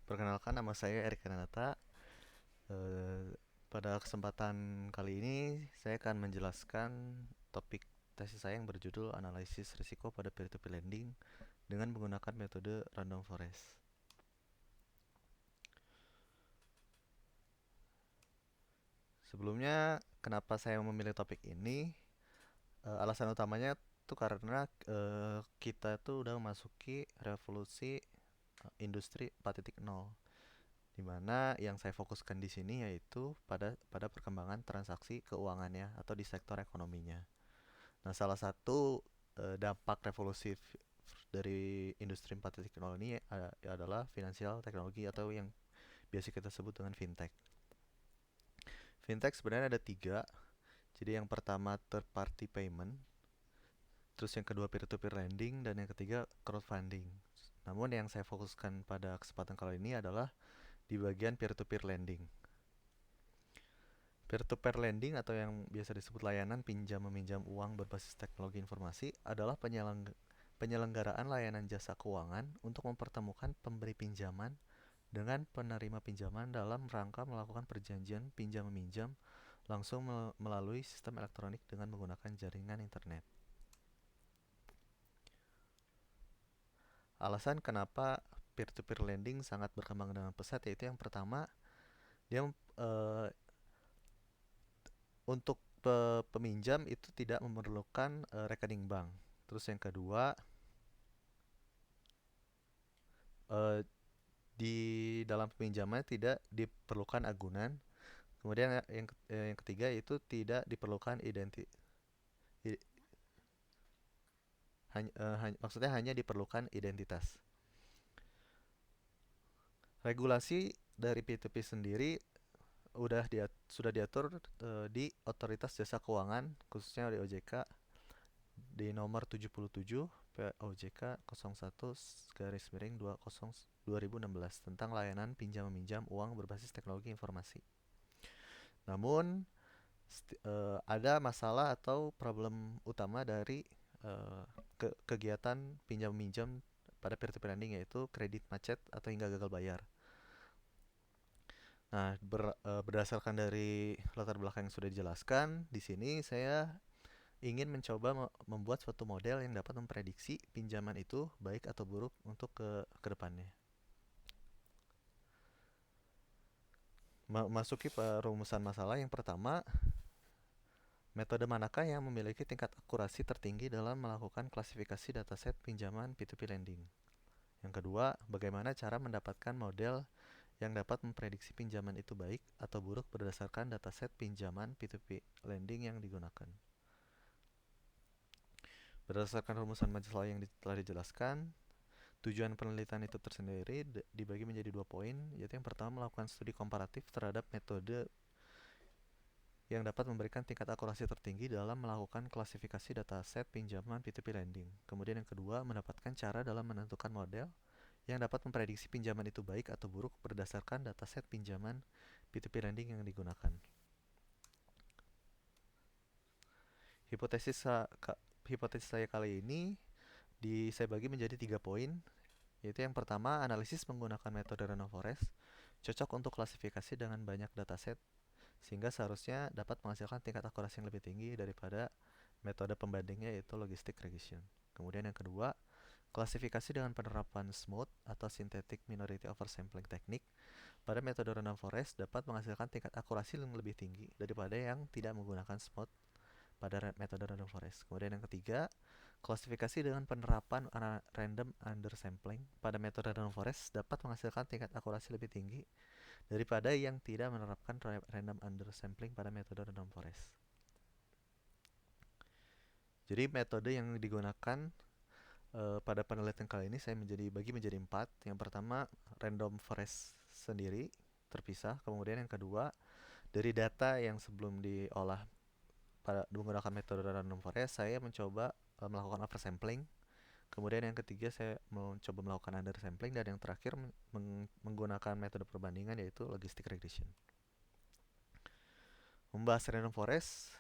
Perkenalkan, nama saya Erik Kananata. Pada kesempatan kali ini, saya akan menjelaskan topik tesis saya yang berjudul Analisis Risiko pada Peer-to-Peer Lending dengan menggunakan metode Random Forest. Sebelumnya, kenapa saya memilih topik ini? Alasan utamanya itu karena kita itu udah memasuki revolusi industri 4.0, di mana yang saya fokuskan di sini yaitu pada perkembangan transaksi keuangannya atau di sektor ekonominya. Nah, salah satu dampak revolusi dari industri 4.0 ini adalah finansial teknologi atau yang biasa kita sebut dengan fintech. Fintech sebenarnya ada tiga. Jadi yang pertama third party payment, terus yang kedua peer-to-peer lending, dan yang ketiga crowdfunding. Namun yang saya fokuskan pada kesempatan kali ini adalah di bagian peer-to-peer lending. Peer-to-peer lending atau yang biasa disebut layanan pinjam meminjam uang berbasis teknologi informasi adalah penyelenggaraan layanan jasa keuangan untuk mempertemukan pemberi pinjaman dengan penerima pinjaman dalam rangka melakukan perjanjian pinjam meminjam langsung melalui sistem elektronik dengan menggunakan jaringan internet. Alasan kenapa peer-to-peer lending sangat berkembang dengan pesat yaitu yang pertama, dia eh, untuk peminjam itu tidak memerlukan rekening bank. Terus yang kedua, eh, di dalam peminjaman tidak diperlukan agunan. Kemudian yang ketiga itu tidak diperlukan i- maksudnya hanya diperlukan identitas. Regulasi dari P2P sendiri sudah diatur di Otoritas Jasa Keuangan khususnya di OJK di nomor 77 POJK 01 garis miring 2016 tentang layanan pinjam meminjam uang berbasis teknologi informasi. Namun ada masalah atau problem utama dari uh, kegiatan pinjam meminjam pada peer-to-peer lending yaitu kredit macet atau hingga gagal bayar. Nah, berdasarkan dari latar belakang yang sudah dijelaskan, di sini saya ingin mencoba membuat suatu model yang dapat memprediksi pinjaman itu baik atau buruk untuk ke depannya. Masuki perumusan masalah yang pertama, metode manakah yang memiliki tingkat akurasi tertinggi dalam melakukan klasifikasi dataset pinjaman P2P lending? Yang kedua, bagaimana cara mendapatkan model yang dapat memprediksi pinjaman itu baik atau buruk berdasarkan dataset pinjaman P2P lending yang digunakan? Berdasarkan rumusan masalah yang telah dijelaskan, tujuan penelitian itu tersendiri dibagi menjadi 2 poin, yaitu yang pertama melakukan studi komparatif terhadap metode yang dapat memberikan tingkat akurasi tertinggi dalam melakukan klasifikasi dataset pinjaman P2P lending. Kemudian yang kedua, mendapatkan cara dalam menentukan model yang dapat memprediksi pinjaman itu baik atau buruk berdasarkan dataset pinjaman P2P lending yang digunakan. Hipotesis hipotesis saya kali ini saya bagi menjadi 3 poin, yaitu yang pertama, analisis menggunakan metode random forest cocok untuk klasifikasi dengan banyak dataset sehingga seharusnya dapat menghasilkan tingkat akurasi yang lebih tinggi daripada metode pembandingnya yaitu logistic regression. Kemudian yang kedua, klasifikasi dengan penerapan smooth atau synthetic minority oversampling technique pada metode random forest dapat menghasilkan tingkat akurasi yang lebih tinggi daripada yang tidak menggunakan smooth pada metode random forest. Kemudian yang ketiga, klasifikasi dengan penerapan random undersampling pada metode random forest dapat menghasilkan tingkat akurasi lebih tinggi daripada yang tidak menerapkan random undersampling pada metode random forest. Jadi metode yang digunakan pada penelitian kali ini saya bagi menjadi 4. Yang pertama, random forest sendiri terpisah. Kemudian yang kedua, dari data yang sebelum diolah pada menggunakan metode random forest, saya mencoba melakukan oversampling. Kemudian yang ketiga, saya mencoba melakukan undersampling, dan yang terakhir menggunakan metode perbandingan yaitu logistic regression. Membahas random forest,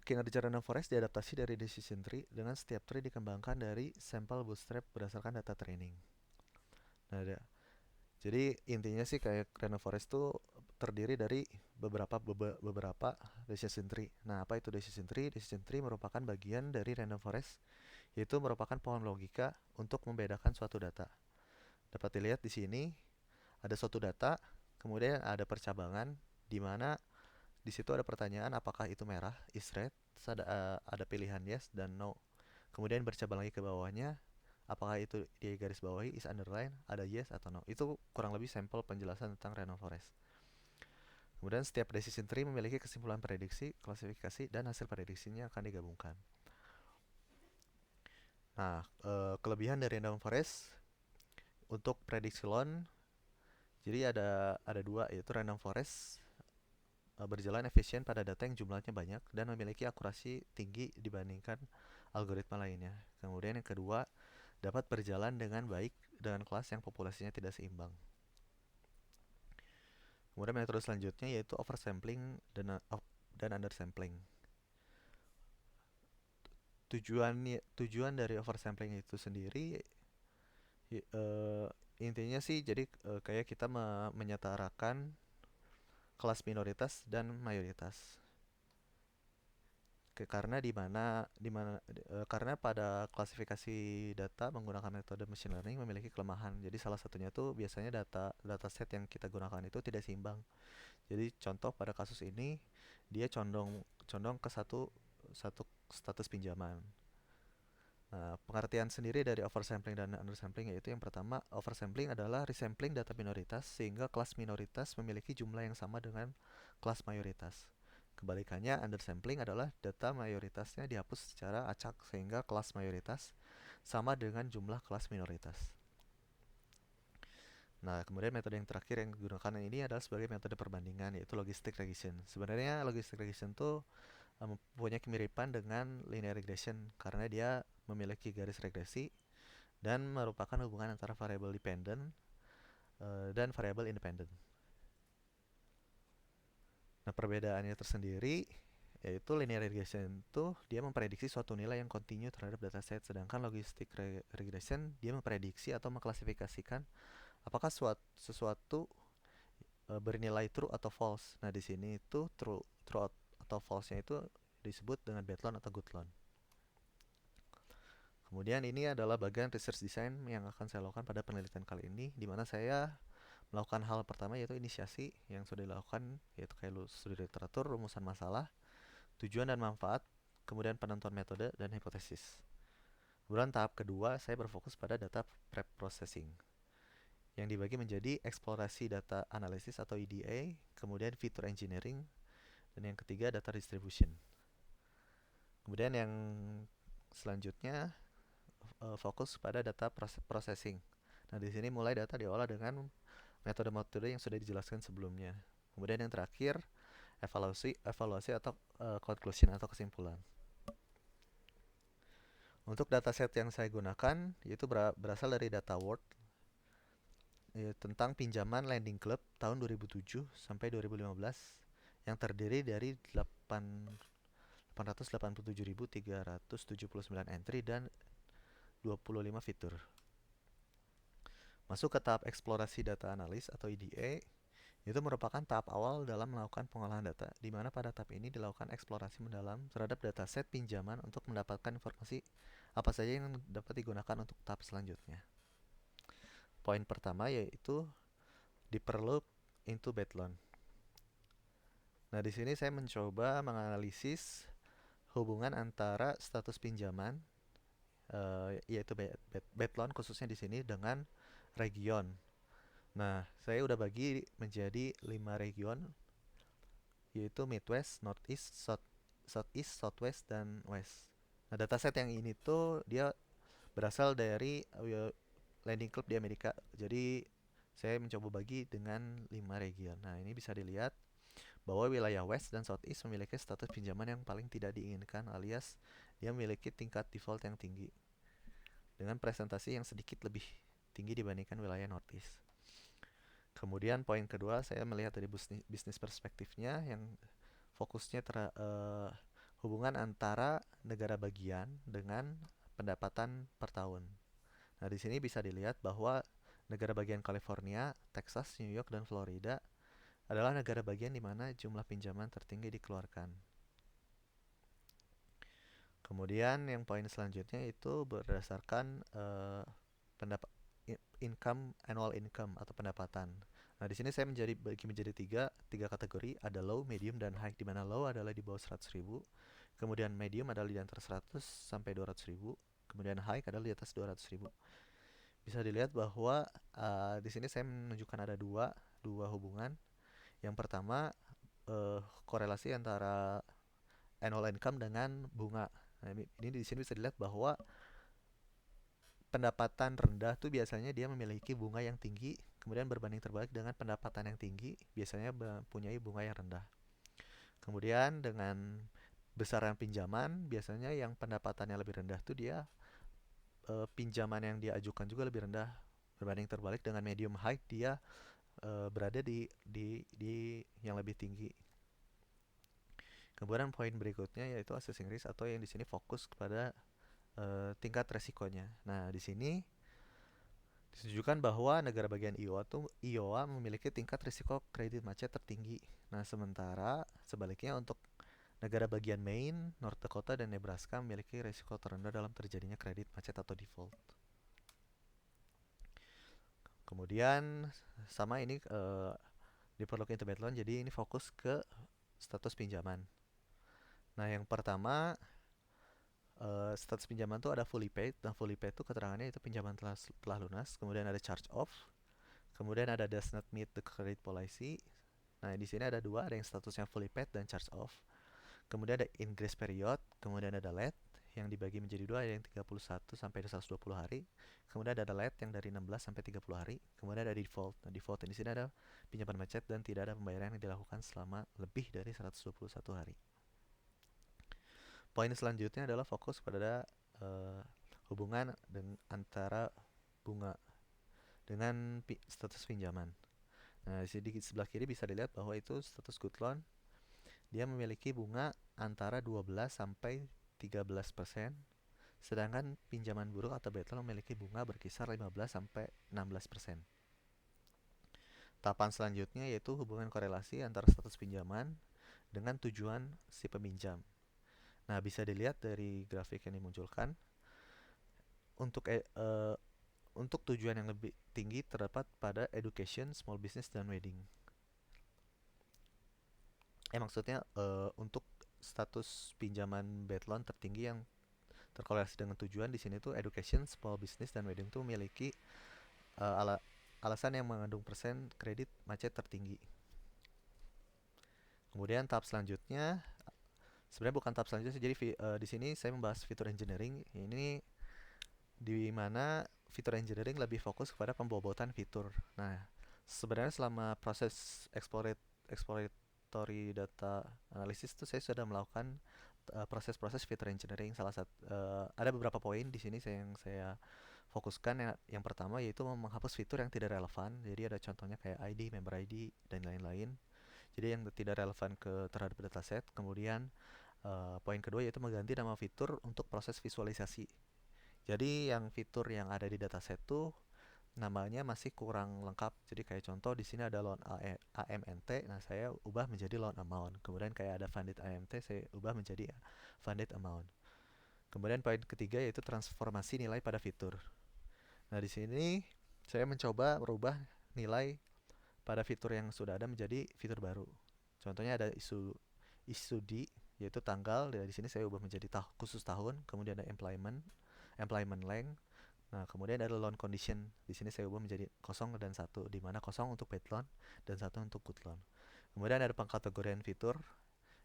kinerja random forest diadaptasi dari decision tree dengan setiap tree dikembangkan dari sampel bootstrap berdasarkan data training. Nah, Jadi intinya sih kayak rainforest tuh terdiri dari beberapa decision tree. Nah, apa itu decision tree? Decision tree merupakan bagian dari rainforest, yaitu merupakan pohon logika untuk membedakan suatu data. Dapat dilihat di sini ada suatu data, kemudian ada percabangan di mana di situ ada pertanyaan apakah itu merah, is red, terus ada pilihan yes dan no. Kemudian bercabang lagi ke bawahnya, apakah itu di garis bawahi is underline, ada yes atau no. Itu kurang lebih sampel penjelasan tentang rainforest. Kemudian setiap decision tree memiliki kesimpulan prediksi, klasifikasi, dan hasil prediksinya akan digabungkan. Nah, kelebihan dari rainforest untuk prediksi loan, jadi ada dua, yaitu random forest berjalan efisien pada data yang jumlahnya banyak dan memiliki akurasi tinggi dibandingkan algoritma lainnya. Kemudian yang kedua, dapat berjalan dengan baik dengan kelas yang populasinya tidak seimbang. Kemudian metode selanjutnya yaitu oversampling dan undersampling. Tujuan dari oversampling itu sendiri intinya sih jadi kayak kita menyetarakan kelas minoritas dan mayoritas. Karena pada klasifikasi data menggunakan metode machine learning memiliki kelemahan. Jadi salah satunya tuh biasanya dataset yang kita gunakan itu tidak seimbang. Jadi contoh pada kasus ini dia condong ke satu status pinjaman. Nah, pengertian sendiri dari oversampling dan undersampling yaitu yang pertama, oversampling adalah resampling data minoritas sehingga kelas minoritas memiliki jumlah yang sama dengan kelas mayoritas. Kebalikannya, undersampling adalah data mayoritasnya dihapus secara acak sehingga kelas mayoritas sama dengan jumlah kelas minoritas. Nah, kemudian metode yang terakhir yang digunakan ini adalah sebagai metode perbandingan yaitu logistic regression. Sebenarnya logistic regression itu mempunyai kemiripan dengan linear regression karena dia memiliki garis regresi dan merupakan hubungan antara variabel dependent dan variabel independent. Nah, perbedaannya tersendiri yaitu linear regression itu dia memprediksi suatu nilai yang kontinu terhadap dataset, sedangkan logistic regression dia memprediksi atau mengklasifikasikan apakah sesuatu bernilai true atau false. Nah, di sini itu true atau false-nya itu disebut dengan bad loan atau good loan. Kemudian ini adalah bagian research design yang akan saya lakukan pada penelitian kali ini, di mana saya melakukan hal pertama yaitu inisiasi yang sudah dilakukan, yaitu kayak studi literatur, rumusan masalah, tujuan dan manfaat, kemudian penentuan metode dan hipotesis. Kemudian tahap kedua saya berfokus pada data prep processing yang dibagi menjadi eksplorasi data analisis atau EDA, kemudian feature engineering, dan yang ketiga data distribution. Kemudian yang selanjutnya fokus pada data processing. Nah, di sini mulai data diolah dengan metode-metode yang sudah dijelaskan sebelumnya. Kemudian yang terakhir, evaluasi atau conclusion atau kesimpulan. Untuk dataset yang saya gunakan yaitu berasal dari data World tentang pinjaman lending club tahun 2007 sampai 2015 yang terdiri dari 887.379 entry dan 25 fitur. Masuk ke tahap eksplorasi data analis atau EDA, itu merupakan tahap awal dalam melakukan pengolahan data, di mana pada tahap ini dilakukan eksplorasi mendalam terhadap dataset pinjaman untuk mendapatkan informasi apa saja yang dapat digunakan untuk tahap selanjutnya. Poin pertama yaitu deeper look into bad loan. Nah, di sini saya mencoba menganalisis hubungan antara status pinjaman yaitu bad loan khususnya di sini dengan region. Nah, saya udah bagi menjadi 5 region yaitu Midwest, Northeast, Southeast, Southwest, dan West. Nah, dataset yang ini tuh dia berasal dari lending club di Amerika. Jadi, saya mencoba bagi dengan 5 region. Nah, ini bisa dilihat bahwa wilayah West dan Southeast memiliki status pinjaman yang paling tidak diinginkan alias dia memiliki tingkat default yang tinggi dengan presentasi yang sedikit lebih tinggi dibandingkan wilayah Northeast. Kemudian poin kedua saya melihat dari bisnis perspektifnya yang fokusnya hubungan antara negara bagian dengan pendapatan per tahun. Nah, di sini bisa dilihat bahwa negara bagian California, Texas, New York, dan Florida adalah negara bagian di mana jumlah pinjaman tertinggi dikeluarkan. Kemudian yang poin selanjutnya itu berdasarkan pendapat annual income atau pendapatan. Nah, di sini saya bagi menjadi tiga kategori, ada low, medium, dan high, di mana low adalah di bawah 100.000, kemudian medium adalah di antara 100 sampai 200.000, kemudian high adalah di atas 200.000. Bisa dilihat bahwa di sini saya menunjukkan ada dua hubungan. Yang pertama, korelasi antara annual income dengan bunga. Nah, ini di sini bisa dilihat bahwa pendapatan rendah tuh biasanya dia memiliki bunga yang tinggi, kemudian berbanding terbalik dengan pendapatan yang tinggi, biasanya mempunyai bunga yang rendah. Kemudian dengan besaran pinjaman, biasanya yang pendapatannya lebih rendah tuh dia pinjaman yang dia ajukan juga lebih rendah. Berbanding terbalik dengan medium high, dia berada di yang lebih tinggi. Kemudian poin berikutnya yaitu assessing risk, atau yang di sini fokus kepada tingkat resikonya. Nah, di sini ditunjukkan bahwa negara bagian Iowa memiliki tingkat risiko kredit macet tertinggi. Nah, sementara sebaliknya untuk negara bagian Maine, North Dakota, dan Nebraska memiliki risiko terendah dalam terjadinya kredit macet atau default. Kemudian sama ini diperlukan internet loan, jadi ini fokus ke status pinjaman. Nah, yang pertama status pinjaman tuh ada fully paid. Nah, fully paid itu keterangannya itu pinjaman telah lunas. Kemudian ada charge off. Kemudian ada does not meet the credit policy. Nah, di sini ada dua, ada yang statusnya fully paid dan charge off. Kemudian ada in grace period. Kemudian ada late yang dibagi menjadi dua, ada yang 31 sampai 120 hari. Kemudian ada late yang dari 16 sampai 30 hari. Kemudian ada default. Nah, default di sini ada pinjaman macet dan tidak ada pembayaran yang dilakukan selama lebih dari 121 hari. Poin selanjutnya adalah fokus pada hubungan antara bunga dengan status pinjaman. Nah, di sebelah kiri bisa dilihat bahwa itu status good loan. Dia memiliki bunga antara 12 sampai 13%, sedangkan pinjaman buruk atau bad loan memiliki bunga berkisar 15 sampai 16%. Tahapan selanjutnya yaitu hubungan korelasi antara status pinjaman dengan tujuan si peminjam. Nah, bisa dilihat dari grafik yang dimunculkan, untuk tujuan yang lebih tinggi terdapat pada education, small business, dan wedding. Maksudnya untuk status pinjaman bad loan tertinggi yang terkorelasi dengan tujuan di sini tuh education, small business, dan wedding tuh memiliki alasan yang mengandung persen kredit macet tertinggi. Kemudian tahap selanjutnya, sebenarnya bukan tahap selanjutnya, jadi di sini saya membahas fitur engineering. Ini di mana fitur engineering lebih fokus kepada pembobotan fitur. Nah, sebenarnya selama proses exploratory data analysis itu saya sudah melakukan proses-proses fitur engineering. Ada beberapa poin di sini yang saya fokuskan. Yang pertama yaitu menghapus fitur yang tidak relevan. Jadi ada contohnya kayak ID, member ID, dan lain-lain. Jadi yang tidak relevan terhadap dataset. Kemudian poin kedua yaitu mengganti nama fitur untuk proses visualisasi. Jadi yang fitur yang ada di dataset tuh namanya masih kurang lengkap. Jadi kayak contoh di sini ada loan AMNT, nah saya ubah menjadi loan amount. Kemudian kayak ada funded AMT, saya ubah menjadi funded amount. Kemudian poin ketiga yaitu transformasi nilai pada fitur. Nah, di sini saya mencoba merubah nilai pada fitur yang sudah ada menjadi fitur baru. Contohnya ada isu D yaitu tanggal. Di sini saya ubah menjadi khusus tahun. Kemudian ada employment length. Nah, kemudian ada loan condition. Di sini saya ubah menjadi 0 dan 1, di mana 0 untuk bad loan dan 1 untuk good loan. Kemudian ada pengkategorian fitur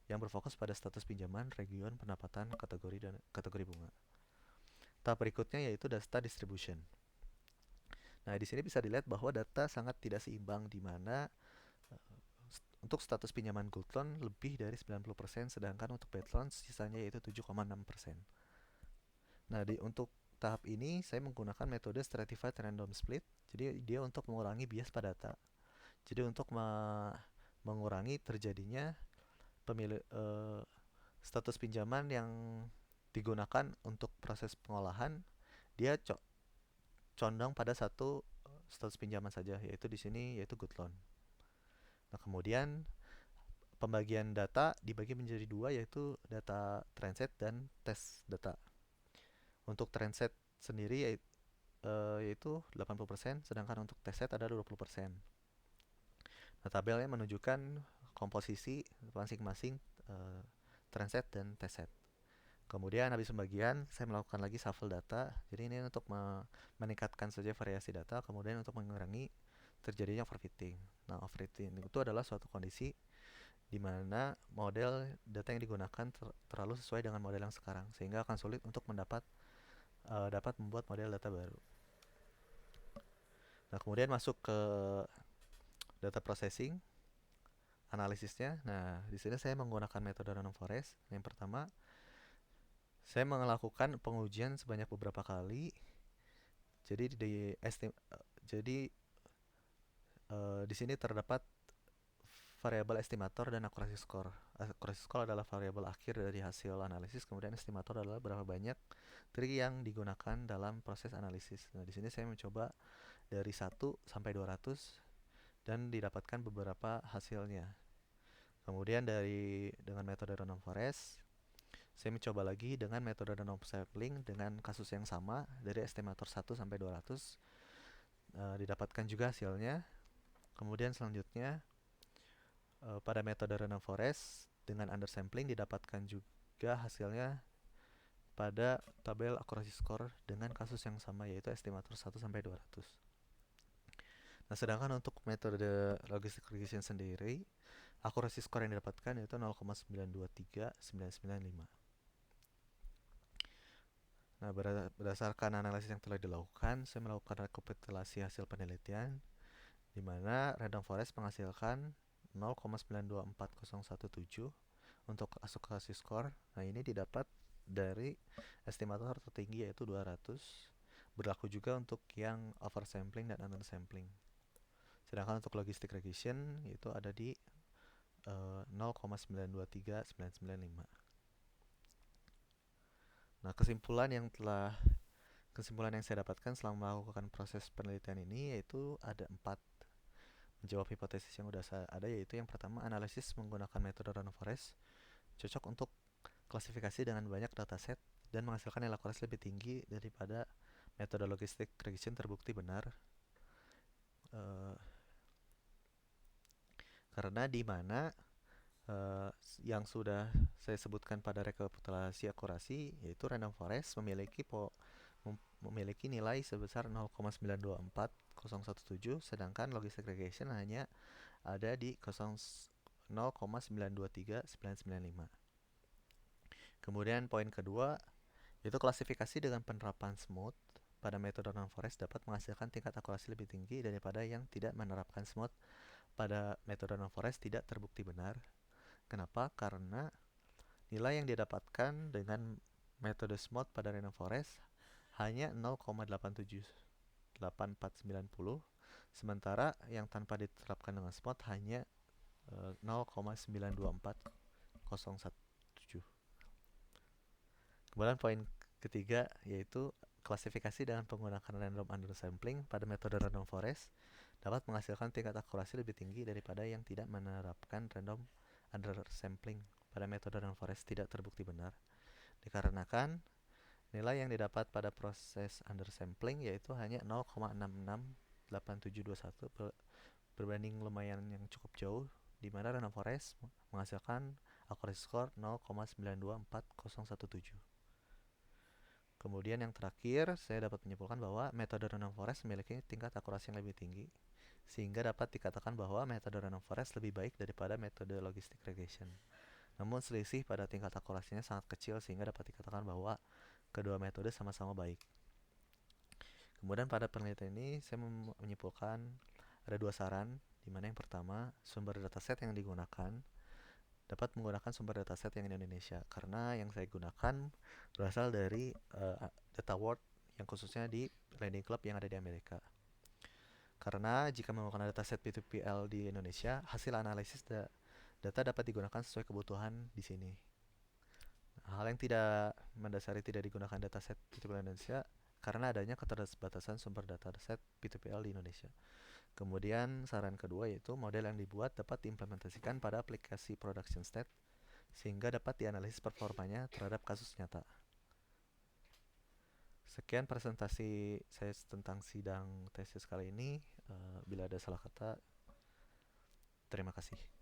yang berfokus pada status pinjaman, region, pendapatan, kategori, dan kategori bunga. Tahap berikutnya yaitu data distribution. Nah, di sini bisa dilihat bahwa data sangat tidak seimbang, di mana untuk status pinjaman good loan lebih dari 90%, sedangkan untuk bad loan sisanya yaitu 7,6%. Nah, untuk tahap ini saya menggunakan metode stratified random split. Jadi dia untuk mengurangi bias pada data. Jadi untuk mengurangi terjadinya status pinjaman yang digunakan untuk proses pengolahan, dia condong pada satu status pinjaman saja, yaitu di sini yaitu good loan. Nah, kemudian pembagian data dibagi menjadi dua, yaitu data transit dan test data. Untuk transit sendiri yaitu 80%, sedangkan untuk test set ada 20%. Nah, tabelnya menunjukkan komposisi masing-masing transit dan test set. Kemudian habis pembagian, saya melakukan lagi shuffle data. Jadi ini untuk meningkatkan saja variasi data, kemudian untuk mengurangi terjadinya overfitting. Nah, overfitting itu adalah suatu kondisi di mana model data yang digunakan terlalu sesuai dengan model yang sekarang, sehingga akan sulit untuk dapat membuat model data baru. Nah, kemudian masuk ke data processing, analisisnya. Nah, di sini saya menggunakan metode random forest. Yang pertama, saya melakukan pengujian sebanyak beberapa kali. Jadi di sini terdapat variabel estimator dan akurasi skor. Akurasi skor adalah variabel akhir dari hasil analisis, kemudian estimator adalah berapa banyak trik yang digunakan dalam proses analisis. Nah, di sini saya mencoba dari 1 sampai 200 dan didapatkan beberapa hasilnya. Kemudian dengan metode random forest, saya mencoba lagi dengan metode random sampling dengan kasus yang sama dari estimator 1 sampai 200. Didapatkan juga hasilnya. Kemudian selanjutnya pada metode random forest dengan undersampling didapatkan juga hasilnya pada tabel akurasi skor dengan kasus yang sama, yaitu estimator 1 sampai 200. Nah, sedangkan untuk metode logistic regression sendiri, akurasi skor yang didapatkan yaitu 0,923995. Nah, berdasarkan analisis yang telah dilakukan, saya melakukan rekapitulasi hasil penelitian, di mana random forest menghasilkan 0,924017 untuk akurasi skor. Nah, ini didapat dari estimator tertinggi yaitu 200. Berlaku juga untuk yang oversampling dan undersampling. Sedangkan untuk logistic regression itu ada di 0,923995. Nah, kesimpulan yang saya dapatkan selama melakukan proses penelitian ini yaitu ada 4. Menjawab hipotesis yang sudah ada, yaitu yang pertama, analisis menggunakan metode random forest cocok untuk klasifikasi dengan banyak dataset dan menghasilkan nilai akurasi lebih tinggi daripada metode logistic regression terbukti benar. Karena di mana yang sudah saya sebutkan pada rekapitulasi akurasi, yaitu random forest memiliki nilai sebesar 0,924017, sedangkan logistic regression hanya ada di 0,923995. Kemudian poin kedua, yaitu klasifikasi dengan penerapan smooth pada metode random forest dapat menghasilkan tingkat akurasi lebih tinggi daripada yang tidak menerapkan smooth pada metode random forest tidak terbukti benar. Kenapa? Karena nilai yang didapatkan dengan metode smooth pada random forest hanya 0,878490, sementara yang tanpa diterapkan dengan smooth hanya 0,924017. Kemudian poin ketiga yaitu klasifikasi dengan penggunaan random undersampling pada metode random forest dapat menghasilkan tingkat akurasi lebih tinggi daripada yang tidak menerapkan random undersampling pada metode random forest tidak terbukti benar, dikarenakan nilai yang didapat pada proses undersampling yaitu hanya 0,668721 berbanding lumayan yang cukup jauh, di mana random forest menghasilkan akurasi skor 0,924017. Kemudian yang terakhir, saya dapat menyimpulkan bahwa metode random forest memiliki tingkat akurasi yang lebih tinggi, sehingga dapat dikatakan bahwa metode random forest lebih baik daripada metode logistic regression. Namun selisih pada tingkat akurasinya sangat kecil, sehingga dapat dikatakan bahwa kedua metode sama-sama baik. Kemudian pada penelitian ini saya menyimpulkan ada 2 saran, di mana yang pertama, sumber dataset yang digunakan dapat menggunakan sumber dataset yang di Indonesia, karena yang saya gunakan berasal dari data world yang khususnya di lending club yang ada di Amerika. Karena jika menggunakan dataset P2PL di Indonesia, hasil analisis data dapat digunakan sesuai kebutuhan di sini. Hal yang tidak mendasari tidak digunakan dataset P2PL Indonesia karena adanya keterbatasan sumber dataset P2PL di Indonesia. Kemudian saran kedua yaitu model yang dibuat dapat diimplementasikan pada aplikasi production state sehingga dapat dianalisis performanya terhadap kasus nyata. Sekian presentasi saya tentang sidang tesis kali ini. Bila ada salah kata, terima kasih.